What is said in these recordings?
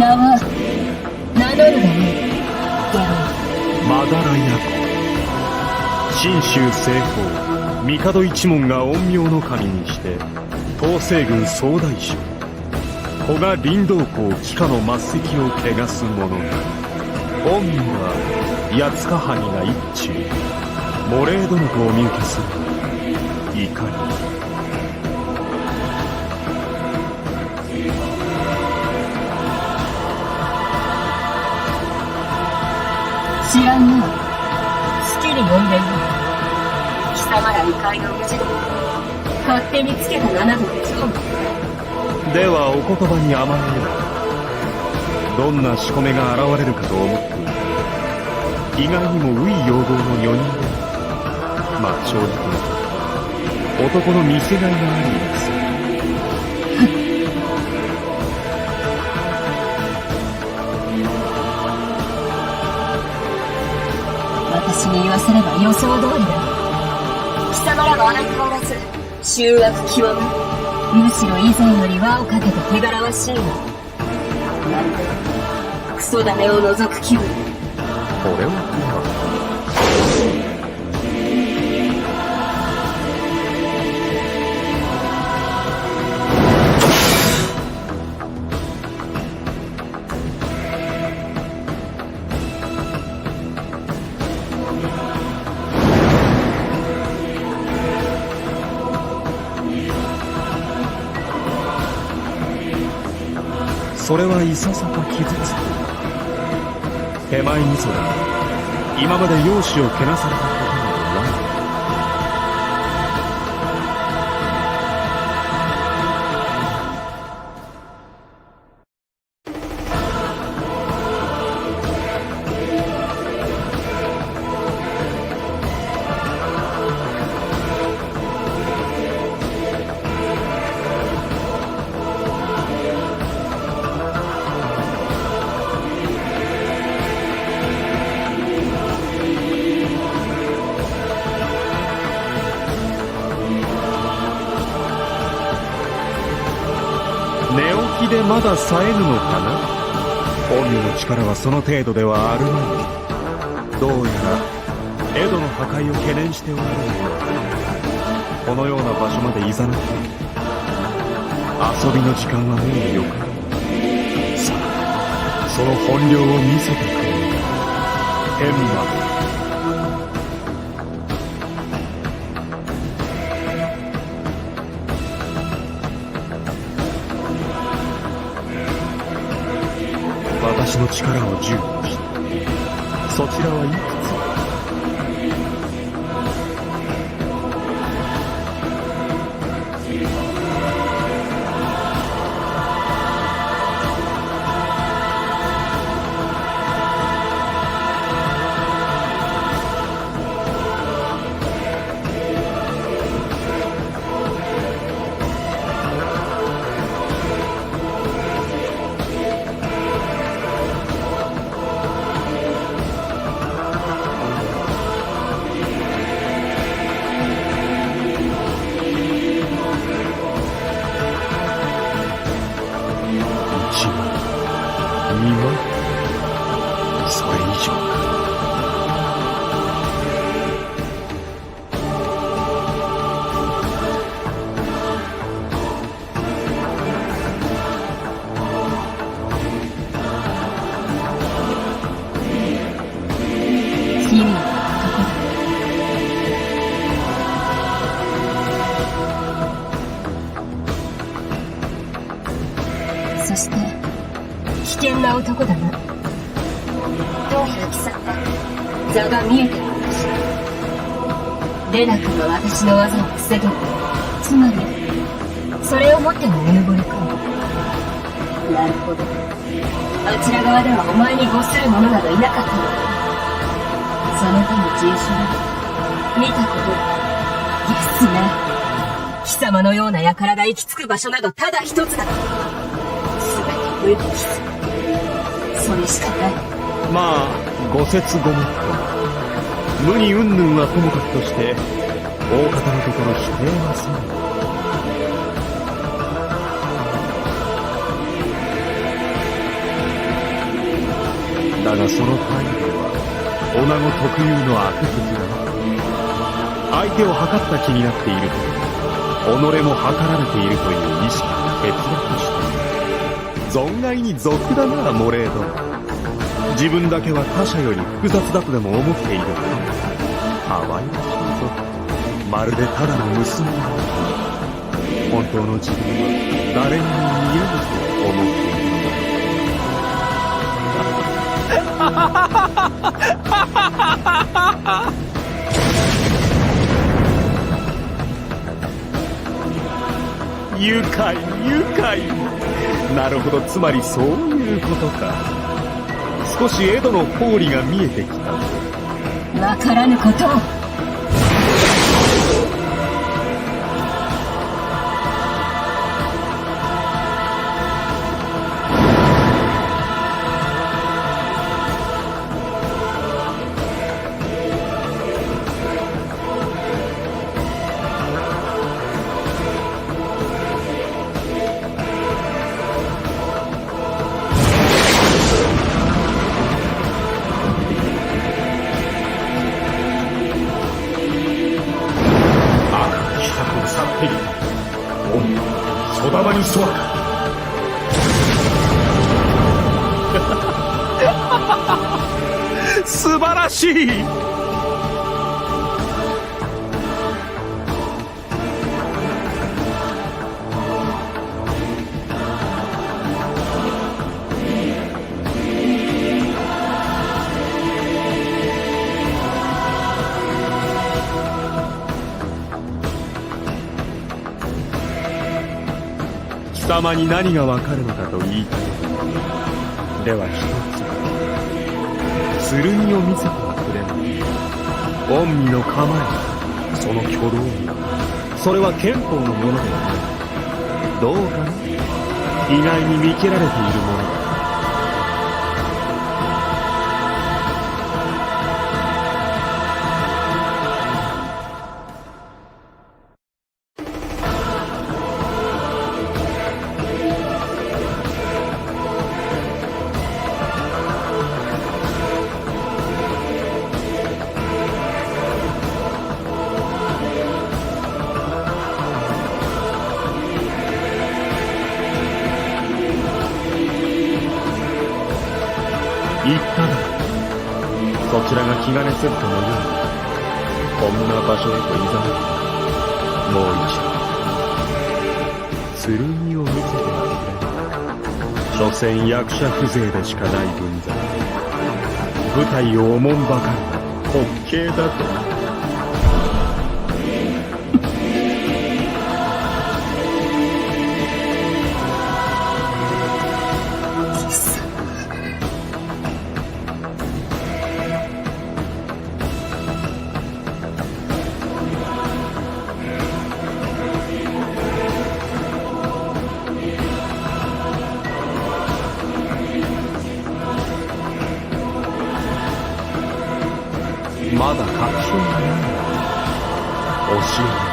名は名乗るがいい。まだらや子、信州西方帝一門が陰陽の神にして統制軍総大将古賀林道公帰化の末席を汚す者が本名は八塚藩が一中茂霊殿とお見受けする。いかに知らんな。好きに呼んでいい。貴様ら異界の無事で勝手につけた名などで超ではお言葉に甘えよう。どんな仕込めが現れるかと思っている。意外にもウイ要望の4人で、まあ正直男の見せがいがあります私に言わせれば予想通りだ。貴様らは相変わらず醜悪極まり、むしろ以前より輪をかけて手柄わしいが、まるでクソダメを除く気分。これはそれはいささか傷つく。手前味噌だ。今まで容姿をけなされたことなどない。寝起きでまだ冴えぬのかな。本名の力はその程度ではあるまい。どうやら江戸の破壊を懸念しておられるようだ。このような場所まで誘って遊びの時間はもうよかろう。さあその本領を見せてくれ。天馬私の力を10として、そちらはいくつ？それ以上か。君はここだ。そして危険な男だな。どうやら貴様座が見えてるのかしら。レナ君は私の技を防げる。つまりそれをもってのうぬぼれか。なるほど。あちら側ではお前に欲する者などいなかったのだ。その他の人種だ。見たことですね。貴様のような輩が行き着く場所などただ一つだ。すべて無傷。それしかない。まあご説ごもっとも無に云々はともかくとして大方のところ否定はせぬ。がその態度は女子特有の悪癖だな。相手を測った気になっていると己も測られているという意識が欠落している。存外に俗だな、モレード。自分だけは他者より複雑だとでも思っているのか。かわいらしいぞ。まるでただの娘だ。本当の自分は誰にも見えると思っているのだ。愉快愉快。なるほど、つまりそういうことか。少しエドの方理が見えてきた。わからぬことを。そだまにそわか。素晴らしい。貴様に何がわかるのかと言いたい。では一つ、剣を見せてはくれない。御身の構え、その挙動に、それは憲法のものではない。どうかな。意外に見切られているものだ。言っただろ。そちらが気兼ねせずともよい。こんな場所へといざなう。もう一度剣を見せてくれ。所詮役者風情でしかない分際、舞台をおもんばかりな滑稽だと。まだ確証がない。教えて。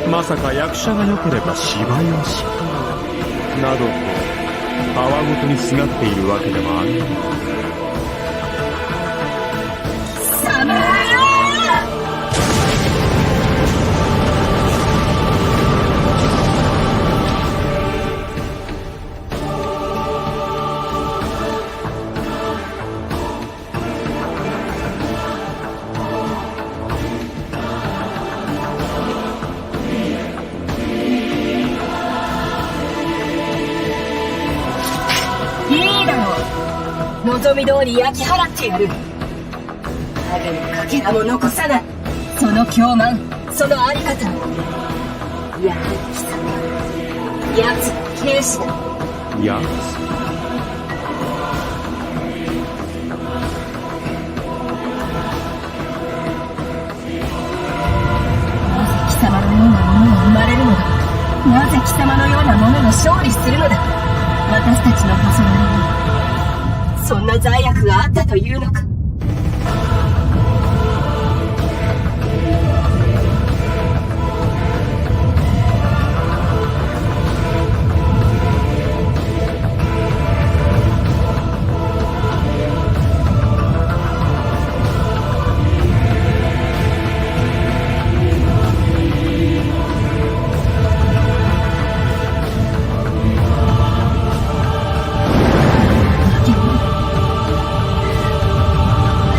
まさか役者が良ければ芝居はしなどとたわごとにすがっているわけでもありません。望み通り焼き払ってやる。影のかけらも残さない。その狂慢、そのあり方。やはり貴様、奴は兵士だ。やつ。なぜ貴様のようなものが生まれるのだ。なぜ貴様のようなものが勝利するのだ。私たちの黄昏にそんな罪悪があったというのか。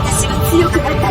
私は強くなった。